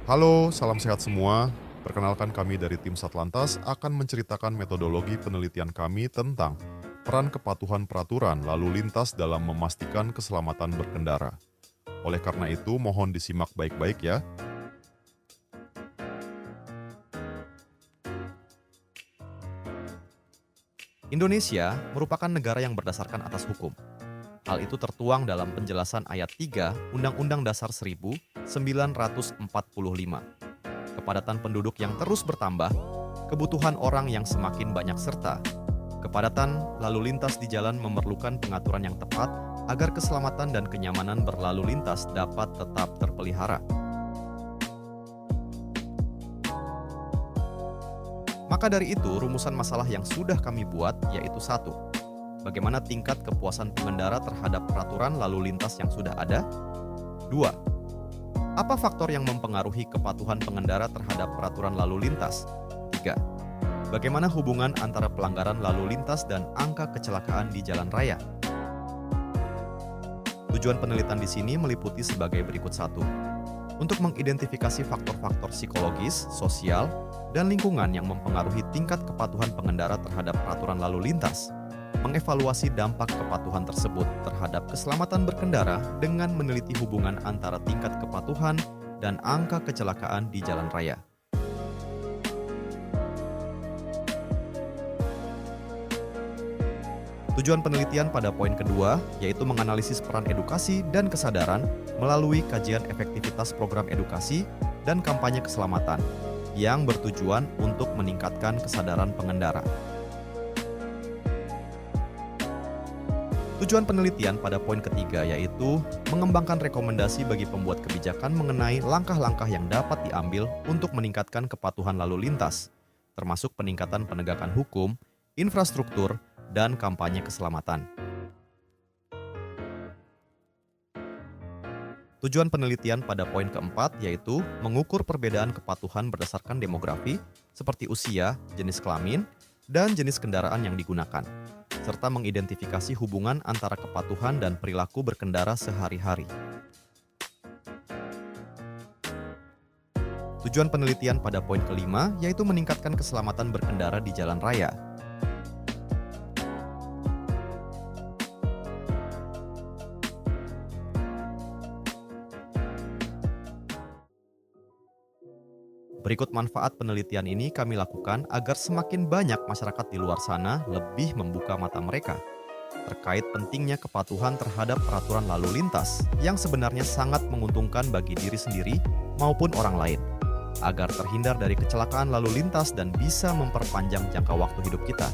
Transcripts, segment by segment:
Halo, salam sehat semua. Perkenalkan kami dari tim Satlantas akan menceritakan metodologi penelitian kami tentang peran kepatuhan peraturan lalu lintas dalam memastikan keselamatan berkendara. Oleh karena itu, mohon disimak baik-baik ya. Indonesia merupakan negara yang berdasarkan atas hukum. Hal itu tertuang dalam penjelasan ayat 3 Undang-Undang Dasar 1945. Kepadatan penduduk yang terus bertambah, kebutuhan orang yang semakin banyak serta kepadatan lalu lintas di jalan memerlukan pengaturan yang tepat agar keselamatan dan kenyamanan berlalu lintas dapat tetap terpelihara. Maka dari itu, rumusan masalah yang sudah kami buat yaitu satu, bagaimana tingkat kepuasan pengendara terhadap peraturan lalu lintas yang sudah ada? 2. Apa faktor yang mempengaruhi kepatuhan pengendara terhadap peraturan lalu lintas? 3. Bagaimana hubungan antara pelanggaran lalu lintas dan angka kecelakaan di jalan raya? Tujuan penelitian di sini meliputi sebagai berikut. 1. Untuk mengidentifikasi faktor-faktor psikologis, sosial, dan lingkungan yang mempengaruhi tingkat kepatuhan pengendara terhadap peraturan lalu lintas. Mengevaluasi dampak kepatuhan tersebut terhadap keselamatan berkendara dengan meneliti hubungan antara tingkat kepatuhan dan angka kecelakaan di jalan raya. Tujuan penelitian pada poin kedua yaitu menganalisis peran edukasi dan kesadaran melalui kajian efektivitas program edukasi dan kampanye keselamatan yang bertujuan untuk meningkatkan kesadaran pengendara. Tujuan penelitian pada poin ketiga yaitu mengembangkan rekomendasi bagi pembuat kebijakan mengenai langkah-langkah yang dapat diambil untuk meningkatkan kepatuhan lalu lintas, termasuk peningkatan penegakan hukum, infrastruktur, dan kampanye keselamatan. Tujuan penelitian pada poin keempat yaitu mengukur perbedaan kepatuhan berdasarkan demografi seperti usia, jenis kelamin, dan jenis kendaraan yang digunakan, serta mengidentifikasi hubungan antara kepatuhan dan perilaku berkendara sehari-hari. Tujuan penelitian pada poin kelima yaitu meningkatkan keselamatan berkendara di jalan raya. Berikut manfaat penelitian ini kami lakukan agar semakin banyak masyarakat di luar sana lebih membuka mata mereka terkait pentingnya kepatuhan terhadap peraturan lalu lintas yang sebenarnya sangat menguntungkan bagi diri sendiri maupun orang lain, agar terhindar dari kecelakaan lalu lintas dan bisa memperpanjang jangka waktu hidup kita.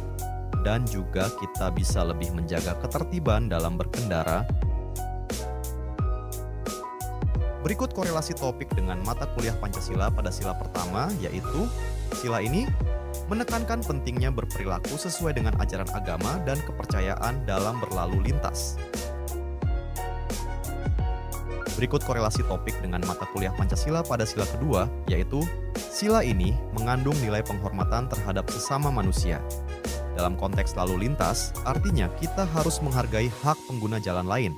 Dan juga kita bisa lebih menjaga ketertiban dalam berkendara. Berikut korelasi topik dengan mata kuliah Pancasila pada sila pertama, yaitu sila ini menekankan pentingnya berperilaku sesuai dengan ajaran agama dan kepercayaan dalam berlalu lintas. Berikut korelasi topik dengan mata kuliah Pancasila pada sila kedua, yaitu sila ini mengandung nilai penghormatan terhadap sesama manusia. Dalam konteks lalu lintas, artinya kita harus menghargai hak pengguna jalan lain.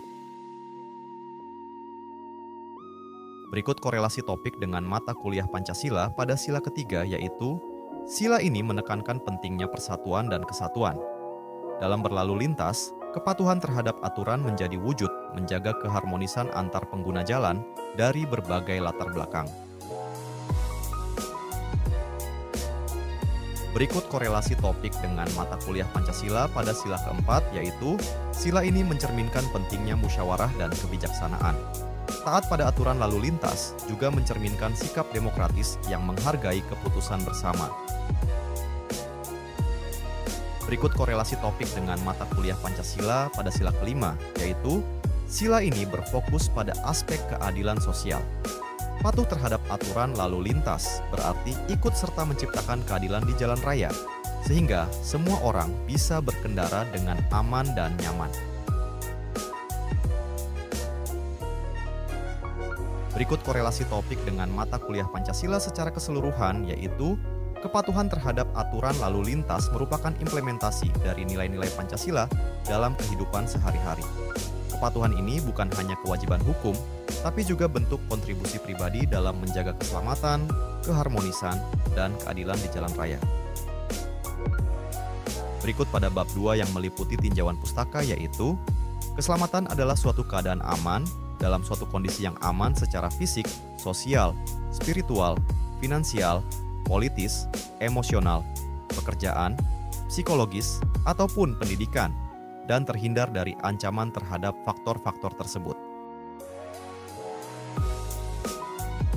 Berikut korelasi topik dengan mata kuliah Pancasila pada sila ketiga yaitu sila ini menekankan pentingnya persatuan dan kesatuan. Dalam berlalu lintas, kepatuhan terhadap aturan menjadi wujud menjaga keharmonisan antar pengguna jalan dari berbagai latar belakang. Berikut korelasi topik dengan mata kuliah Pancasila pada sila keempat yaitu sila ini mencerminkan pentingnya musyawarah dan kebijaksanaan. Taat pada aturan lalu lintas juga mencerminkan sikap demokratis yang menghargai keputusan bersama. Berikut korelasi topik dengan mata kuliah Pancasila pada sila kelima, yaitu sila ini berfokus pada aspek keadilan sosial. Patuh terhadap aturan lalu lintas berarti ikut serta menciptakan keadilan di jalan raya, sehingga semua orang bisa berkendara dengan aman dan nyaman. Berikut korelasi topik dengan mata kuliah Pancasila secara keseluruhan, yaitu kepatuhan terhadap aturan lalu lintas merupakan implementasi dari nilai-nilai Pancasila dalam kehidupan sehari-hari. Kepatuhan ini bukan hanya kewajiban hukum, tapi juga bentuk kontribusi pribadi dalam menjaga keselamatan, keharmonisan, dan keadilan di jalan raya. Berikut pada bab 2 yang meliputi tinjauan pustaka yaitu, keselamatan adalah suatu keadaan aman dalam suatu kondisi yang aman secara fisik, sosial, spiritual, finansial, politis, emosional, pekerjaan, psikologis, ataupun pendidikan, dan terhindar dari ancaman terhadap faktor-faktor tersebut.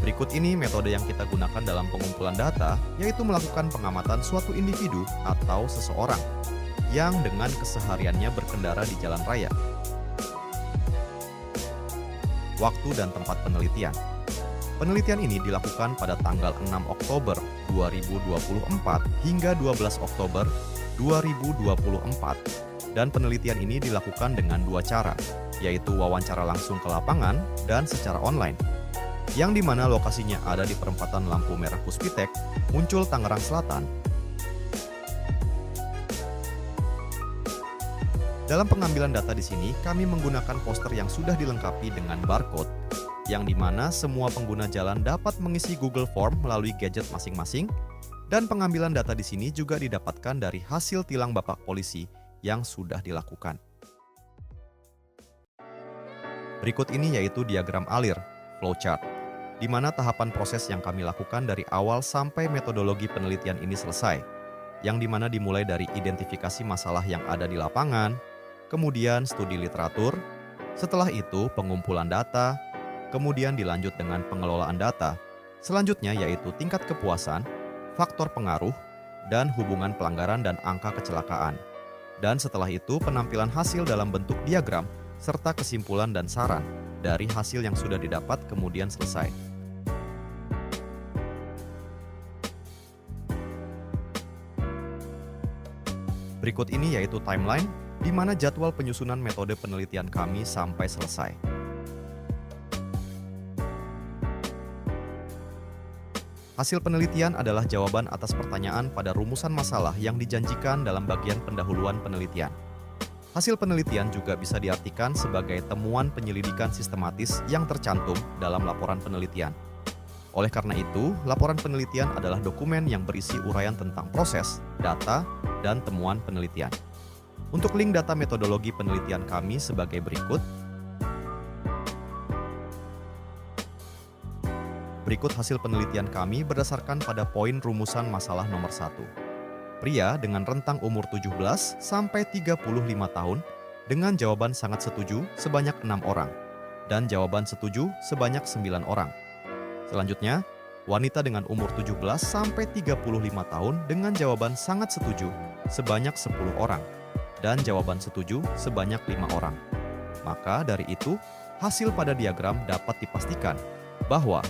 Berikut ini metode yang kita gunakan dalam pengumpulan data, yaitu melakukan pengamatan suatu individu atau seseorang yang dengan kesehariannya berkendara di jalan raya. Waktu dan tempat penelitian. Penelitian ini dilakukan pada tanggal 6 Oktober 2024 hingga 12 Oktober 2024. Dan penelitian ini dilakukan dengan 2 cara, yaitu wawancara langsung ke lapangan dan secara online. Yang dimana lokasinya ada di perempatan lampu merah Puspitek, Muncul, Tangerang Selatan. Dalam pengambilan data di sini, kami menggunakan poster yang sudah dilengkapi dengan barcode, yang dimana semua pengguna jalan dapat mengisi Google Form melalui gadget masing-masing, dan pengambilan data di sini juga didapatkan dari hasil tilang bapak polisi yang sudah dilakukan. Berikut ini yaitu diagram alir, flowchart, di mana tahapan proses yang kami lakukan dari awal sampai metodologi penelitian ini selesai, yang dimana dimulai dari identifikasi masalah yang ada di lapangan, kemudian studi literatur, setelah itu pengumpulan data, kemudian dilanjut dengan pengelolaan data, selanjutnya yaitu tingkat kepuasan, faktor pengaruh, dan hubungan pelanggaran dan angka kecelakaan. Dan setelah itu penampilan hasil dalam bentuk diagram, serta kesimpulan dan saran dari hasil yang sudah didapat kemudian selesai. Berikut ini yaitu timeline, di mana jadwal penyusunan metode penelitian kami sampai selesai. Hasil penelitian adalah jawaban atas pertanyaan pada rumusan masalah yang dijanjikan dalam bagian pendahuluan penelitian. Hasil penelitian juga bisa diartikan sebagai temuan penyelidikan sistematis yang tercantum dalam laporan penelitian. Oleh karena itu, laporan penelitian adalah dokumen yang berisi uraian tentang proses, data, dan temuan penelitian. Untuk link data metodologi penelitian kami sebagai berikut. Berikut hasil penelitian kami berdasarkan pada poin rumusan masalah nomor 1. Pria dengan rentang umur 17 sampai 35 tahun dengan jawaban sangat setuju sebanyak 6 orang dan jawaban setuju sebanyak 9 orang. Selanjutnya, wanita dengan umur 17 sampai 35 tahun dengan jawaban sangat setuju sebanyak 10 orang dan jawaban setuju sebanyak 5 orang. Maka dari itu, hasil pada diagram dapat dipastikan bahwa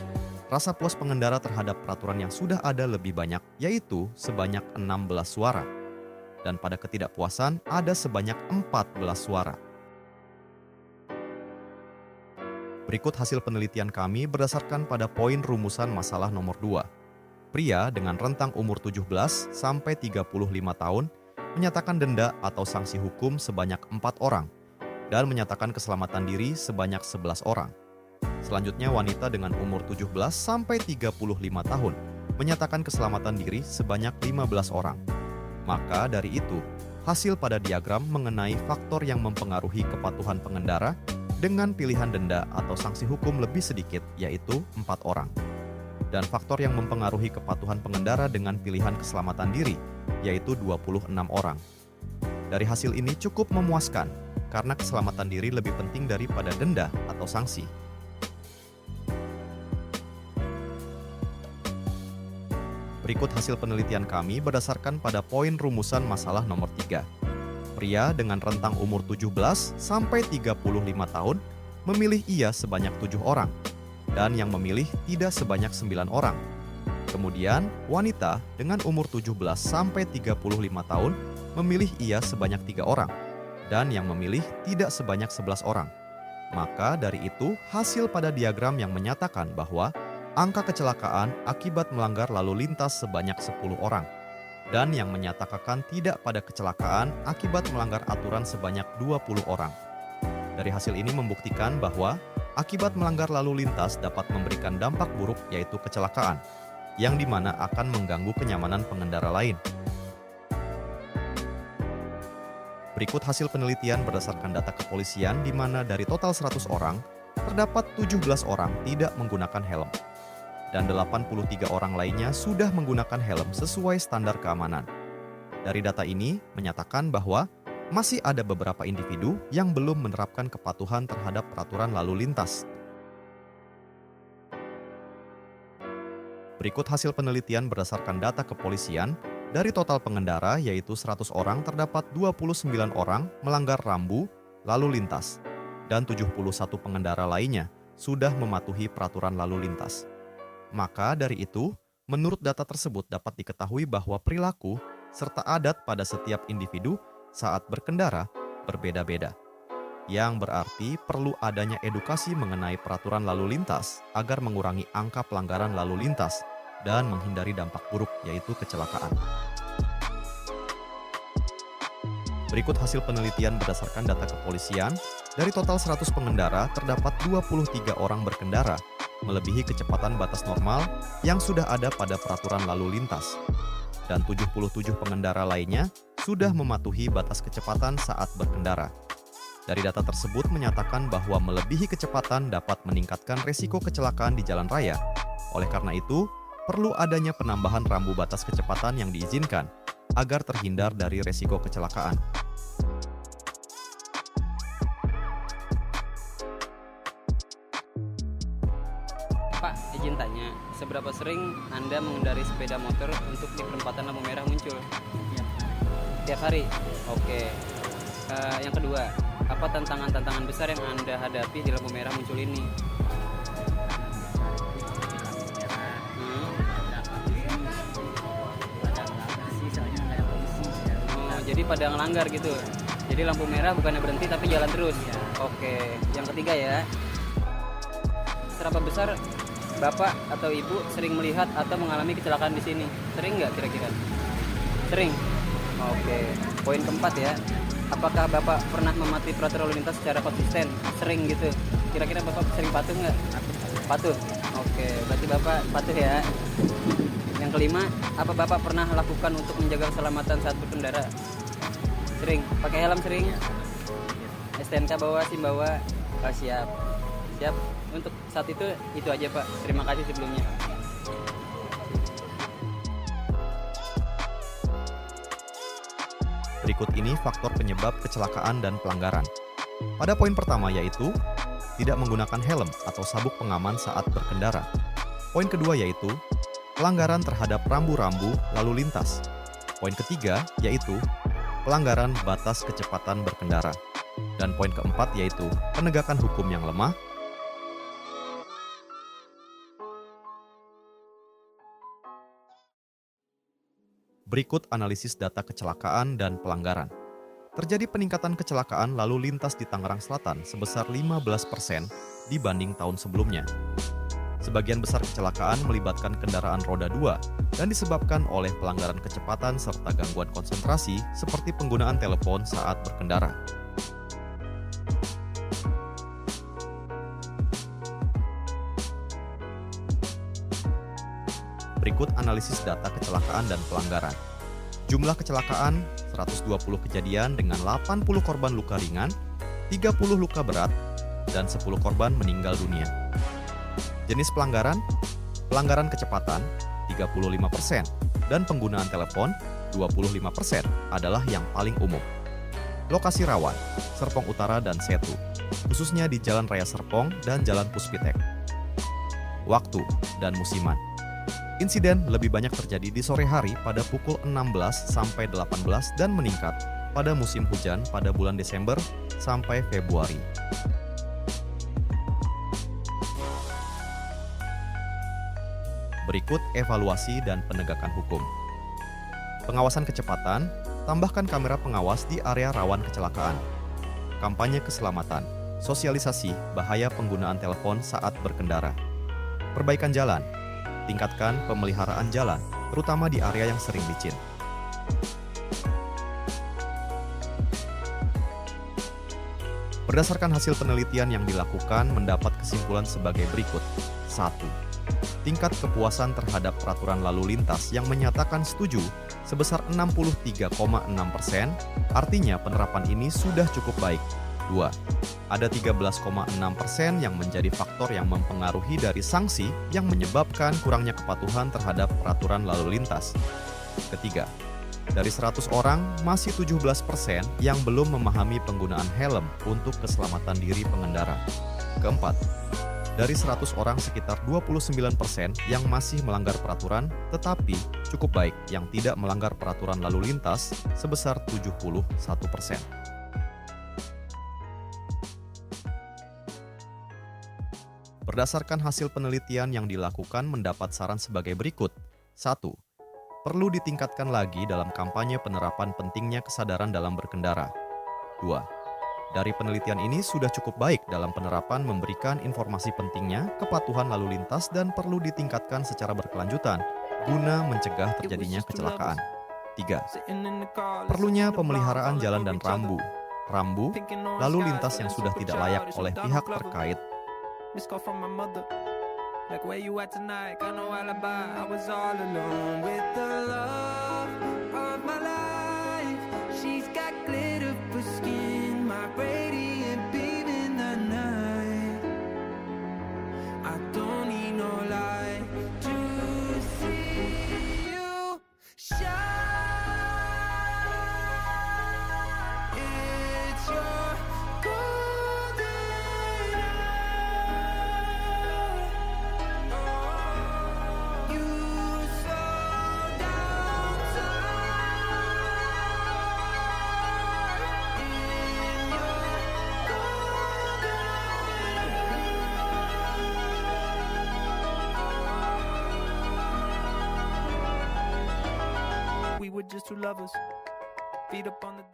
rasa puas pengendara terhadap peraturan yang sudah ada lebih banyak, yaitu sebanyak 16 suara. Dan pada ketidakpuasan ada sebanyak 14 suara. Berikut hasil penelitian kami berdasarkan pada poin rumusan masalah nomor 2. Pria dengan rentang umur 17 sampai 35 tahun menyatakan denda atau sanksi hukum sebanyak 4 orang dan menyatakan keselamatan diri sebanyak 11 orang. Selanjutnya wanita dengan umur 17 sampai 35 tahun menyatakan keselamatan diri sebanyak 15 orang. Maka dari itu, hasil pada diagram mengenai faktor yang mempengaruhi kepatuhan pengendara dengan pilihan denda atau sanksi hukum lebih sedikit, yaitu 4 orang. Dan faktor yang mempengaruhi kepatuhan pengendara dengan pilihan keselamatan diri, yaitu 26 orang. Dari hasil ini cukup memuaskan, karena keselamatan diri lebih penting daripada denda atau sanksi. Berikut hasil penelitian kami berdasarkan pada poin rumusan masalah nomor 3. Pria dengan rentang umur 17 sampai 35 tahun memilih iya sebanyak 7 orang, dan yang memilih tidak sebanyak 9 orang. Kemudian, wanita dengan umur 17 sampai 35 tahun memilih iya sebanyak 3 orang, dan yang memilih tidak sebanyak 11 orang. Maka dari itu, hasil pada diagram yang menyatakan bahwa angka kecelakaan akibat melanggar lalu lintas sebanyak 10 orang, dan yang menyatakan tidak pada kecelakaan akibat melanggar aturan sebanyak 20 orang. Dari hasil ini membuktikan bahwa Akibat melanggar lalu lintas dapat memberikan dampak buruk yaitu kecelakaan, yang dimana akan mengganggu kenyamanan pengendara lain. Berikut hasil penelitian berdasarkan data kepolisian di mana dari total 100 orang, terdapat 17 orang tidak menggunakan helm. Dan 83 orang lainnya sudah menggunakan helm sesuai standar keamanan. Dari data ini menyatakan bahwa masih ada beberapa individu yang belum menerapkan kepatuhan terhadap peraturan lalu lintas. Berikut hasil penelitian berdasarkan data kepolisian, dari total pengendara yaitu 100 orang terdapat 29 orang melanggar rambu lalu lintas dan 71 pengendara lainnya sudah mematuhi peraturan lalu lintas. Maka dari itu, menurut data tersebut dapat diketahui bahwa perilaku serta adat pada setiap individu saat berkendara berbeda-beda. Yang berarti perlu adanya edukasi mengenai peraturan lalu lintas agar mengurangi angka pelanggaran lalu lintas dan menghindari dampak buruk yaitu kecelakaan. Berikut hasil penelitian berdasarkan data kepolisian, dari total 100 pengendara terdapat 23 orang berkendara melebihi kecepatan batas normal yang sudah ada pada peraturan lalu lintas. Dan 77 pengendara lainnya sudah mematuhi batas kecepatan saat berkendara. Dari data tersebut menyatakan bahwa melebihi kecepatan dapat meningkatkan risiko kecelakaan di jalan raya. Oleh karena itu, perlu adanya penambahan rambu batas kecepatan yang diizinkan agar terhindar dari risiko kecelakaan. Pak, izin tanya, seberapa sering Anda mengendarai sepeda motor untuk di perempatan lampu merah muncul? Tiap hari? Oke. Yang kedua, apa tantangan-tantangan besar yang Anda hadapi di lampu merah muncul ini? Oh, jadi pada ngelanggar gitu. Jadi lampu merah bukannya berhenti tapi jalan terus. Oke. Yang ketiga ya, seberapa besar Bapak atau Ibu sering melihat atau mengalami kecelakaan di sini? Sering nggak kira-kira? Sering? Oke. Poin keempat ya, apakah Bapak pernah mematuhi peraturan lalu lintas secara konsisten? Sering gitu. Kira-kira Bapak sering patuh nggak? Patuh? Oke, berarti Bapak patuh ya. Yang kelima, apa Bapak pernah lakukan untuk menjaga keselamatan saat berkendara? Sering? Pakai helm sering? STNK bawa, SIM bawa? Oh, siap. Siap. Untuk saat itu aja Pak. Terima kasih sebelumnya. Berikut ini faktor penyebab kecelakaan dan pelanggaran. Pada poin pertama yaitu tidak menggunakan helm atau sabuk pengaman saat berkendara. Poin kedua yaitu pelanggaran terhadap rambu-rambu lalu lintas. Poin ketiga yaitu pelanggaran batas kecepatan berkendara. Dan poin keempat yaitu penegakan hukum yang lemah. Berikut analisis data kecelakaan dan pelanggaran. Terjadi peningkatan kecelakaan lalu lintas di Tangerang Selatan sebesar 15% dibanding tahun sebelumnya. Sebagian besar kecelakaan melibatkan kendaraan roda 2 dan disebabkan oleh pelanggaran kecepatan serta gangguan konsentrasi seperti penggunaan telepon saat berkendara. Berikut analisis data kecelakaan dan pelanggaran. Jumlah kecelakaan 120 kejadian dengan 80 korban luka ringan, 30 luka berat, dan 10 korban meninggal dunia. Jenis pelanggaran, pelanggaran kecepatan 35% dan penggunaan telepon 25% adalah yang paling umum. Lokasi rawan, Serpong Utara dan Setu, khususnya di Jalan Raya Serpong dan Jalan Puspitek. Waktu dan musiman. Insiden lebih banyak terjadi di sore hari pada pukul 16 sampai 18 dan meningkat pada musim hujan pada bulan Desember sampai Februari. Berikut evaluasi dan penegakan hukum. Pengawasan kecepatan, tambahkan kamera pengawas di area rawan kecelakaan. Kampanye keselamatan, sosialisasi bahaya penggunaan telepon saat berkendara. Perbaikan jalan, tingkatkan pemeliharaan jalan, terutama di area yang sering licin. Berdasarkan hasil penelitian yang dilakukan mendapat kesimpulan sebagai berikut. 1. Tingkat kepuasan terhadap peraturan lalu lintas yang menyatakan setuju sebesar 63,6%, artinya penerapan ini sudah cukup baik. 2. Ada 13,6% yang menjadi faktor yang mempengaruhi dari sanksi yang menyebabkan kurangnya kepatuhan terhadap peraturan lalu lintas. Ketiga, dari 100 orang, masih 17% yang belum memahami penggunaan helm untuk keselamatan diri pengendara. Keempat, dari 100 orang sekitar 29% yang masih melanggar peraturan, tetapi cukup baik yang tidak melanggar peraturan lalu lintas sebesar 71%. Berdasarkan hasil penelitian yang dilakukan mendapat saran sebagai berikut. 1. Perlu ditingkatkan lagi dalam kampanye penerapan pentingnya kesadaran dalam berkendara. 2. Dari penelitian ini sudah cukup baik dalam penerapan memberikan informasi pentingnya kepatuhan lalu lintas dan perlu ditingkatkan secara berkelanjutan guna mencegah terjadinya kecelakaan. 3. Perlunya pemeliharaan jalan dan rambu lalu lintas yang sudah tidak layak oleh pihak terkait. Missed call from my mother. Like, where you at tonight? Got no alibi. I was all alone with the love of my life. She's got glitter for skin, my radiant beam in the night. I don't need no light to see you shine. It's your we were just two lovers, feet up on the deck.